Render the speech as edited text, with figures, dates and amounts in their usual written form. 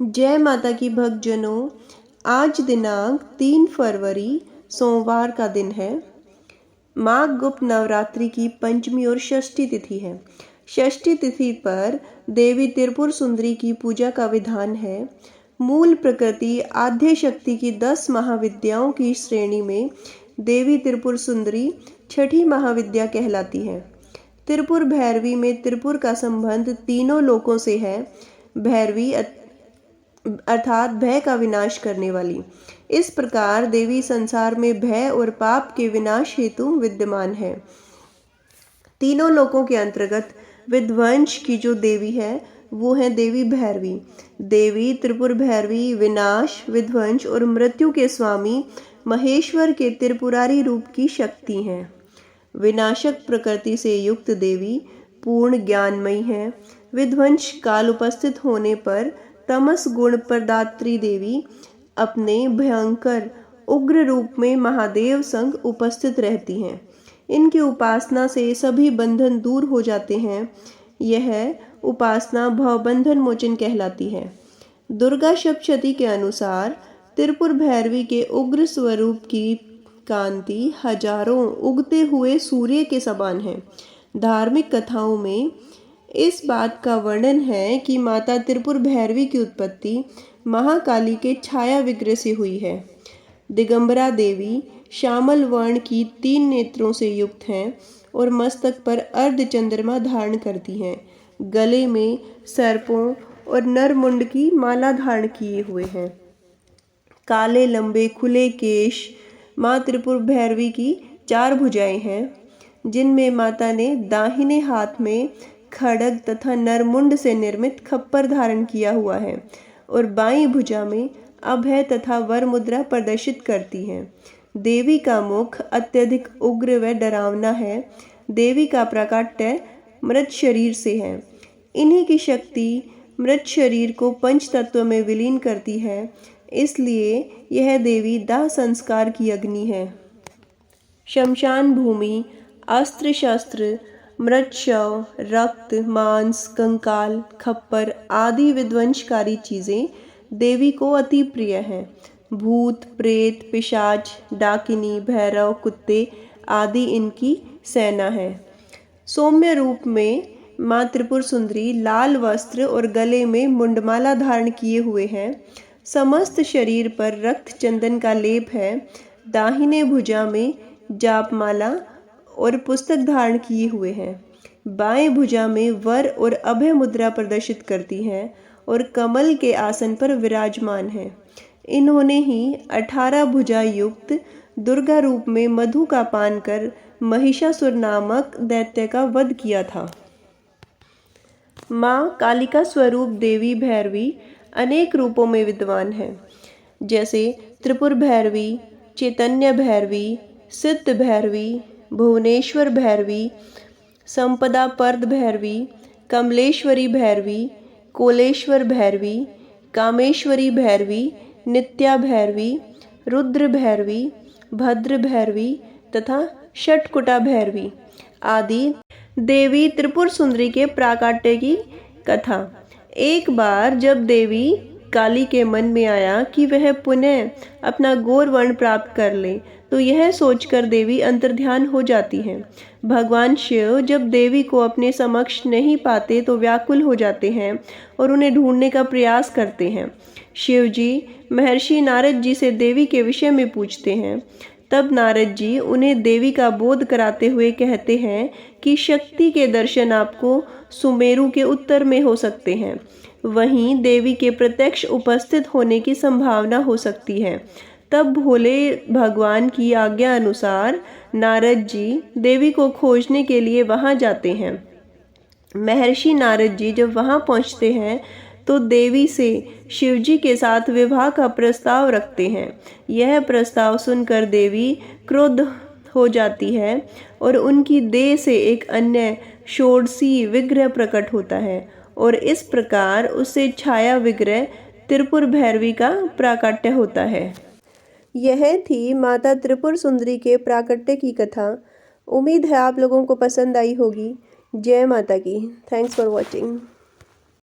जय माता की भक्तजनों। आज दिनांक 3 फरवरी सोमवार का दिन है। माघ गुप्त नवरात्रि की पंचमी और षष्ठी तिथि है। षष्ठी तिथि पर देवी त्रिपुर सुंदरी की पूजा का विधान है। मूल प्रकृति आद्य शक्ति की 10 महाविद्याओं की श्रेणी में देवी त्रिपुर सुंदरी छठी महाविद्या कहलाती है। त्रिपुर भैरवी में त्रिपुर का संबंध तीनों लोकों से है। भैरवी अर्थात भय का विनाश करने वाली। इस प्रकार देवी संसार में भय और पाप के विनाश हेतु विद्यमान है। तीनों लोकों के अंतर्गत विध्वंस की जो देवी है वो है देवी भैरवी। देवी त्रिपुर भैरवी विनाश, विध्वंस और मृत्यु के स्वामी महेश्वर के त्रिपुरारी रूप की शक्ति हैं। विनाशक प्रकृति से युक्त देवी पूर्ण ज्ञानमयी है। विध्वंस काल उपस्थित होने पर तमस गुण प्रदात्री देवी अपने भयंकर उग्र रूप में महादेव संग उपस्थित रहती हैं। इनकी उपासना से सभी बंधन दूर हो जाते हैं। यह उपासना भवबंधन मोचन कहलाती है। दुर्गा सप्तशती के अनुसार त्रिपुर भैरवी के उग्र स्वरूप की कांति हजारों उगते हुए सूर्य के समान है। धार्मिक कथाओं में इस बात का वर्णन है कि माता त्रिपुर भैरवी की उत्पत्ति महाकाली के छाया विग्रह से हुई है। दिगंबरा देवी श्यामल वर्ण की 3 नेत्रों से युक्त हैं और मस्तक पर अर्ध चंद्रमा धारण करती हैं। गले में सर्पों और नरमुंड की माला धारण किए हुए हैं। काले लंबे खुले केश। माँ त्रिपुर भैरवी की 4 भुजाएं हैं, जिनमें माता ने दाहिने हाथ में खड्ग तथा नरमुंड से निर्मित खप्पर धारण किया हुआ है और बाईं भुजा में अभय तथा वर मुद्रा प्रदर्शित करती हैं। देवी का मुख अत्यधिक उग्र व डरावना है। देवी का प्राकट्य मृत शरीर से है। इन्हीं की शक्ति मृत शरीर को पंच तत्व में विलीन करती है, इसलिए यह देवी दाह संस्कार की अग्नि है। शमशान भूमि, अस्त्र शस्त्र, मृत शव, रक्त, मांस, कंकाल, खप्पर आदि विध्वंसकारी चीजें देवी को अति प्रिय हैं। भूत, प्रेत, पिशाच, डाकिनी, भैरव, कुत्ते आदि इनकी सेना है। सौम्य रूप में माँ त्रिपुर सुंदरी लाल वस्त्र और गले में मुंडमाला धारण किए हुए हैं। समस्त शरीर पर रक्त चंदन का लेप है। दाहिने भुजा में जापमाला और पुस्तक धारण किए हुए हैं। बाएं भुजा में वर और अभय मुद्रा प्रदर्शित करती हैं और कमल के आसन पर विराजमान है। इन्होंने ही 18 भुजा युक्त दुर्गा रूप में मधु का पान कर महिषासुर नामक दैत्य का वध किया था। माँ कालिका स्वरूप देवी भैरवी अनेक रूपों में विद्वान है, जैसे त्रिपुर भैरवी, चैतन्य भैरवी, सिद्ध भैरवी, भुवनेश्वर भैरवी, संपदा पर्द भैरवी, कमलेश्वरी भैरवी, कोलेश्वर भैरवी, कामेश्वरी भैरवी, नित्या भैरवी, रुद्र भैरवी, भद्र भैरवी तथा षटकुटा भैरवी आदि। देवी त्रिपुर सुंदरी के प्राकट्य की कथा। एक बार जब देवी काली के मन में आया कि वह पुनः अपना गौर वर्ण प्राप्त कर ले, तो यह सोचकर देवी अंतर्ध्यान हो जाती हैं। भगवान शिव जब देवी को अपने समक्ष नहीं पाते तो व्याकुल हो जाते हैं और उन्हें ढूंढने का प्रयास करते हैं। शिव जी महर्षि नारद जी से देवी के विषय में पूछते हैं। तब नारद जी उन्हें देवी का बोध कराते हुए कहते हैं कि शक्ति के दर्शन आपको सुमेरु के उत्तर में हो सकते हैं। वहीं देवी के प्रत्यक्ष उपस्थित होने की संभावना हो सकती है। तब भोले भगवान की आज्ञा अनुसार नारद जी देवी को खोजने के लिए वहां जाते हैं। महर्षि नारद जी जब वहां पहुंचते हैं तो देवी से शिवजी के साथ विवाह का प्रस्ताव रखते हैं। यह प्रस्ताव सुनकर देवी क्रुद्ध हो जाती है और उनकी देह से एक अन्य षोडशी विग्रह प्रकट होता है और इस प्रकार उससे छाया विग्रह त्रिपुर भैरवी का प्राकट्य होता है। यह थी माता त्रिपुर सुंदरी के प्राकट्य की कथा। उम्मीद है आप लोगों को पसंद आई होगी। जय माता की। Thanks for watching.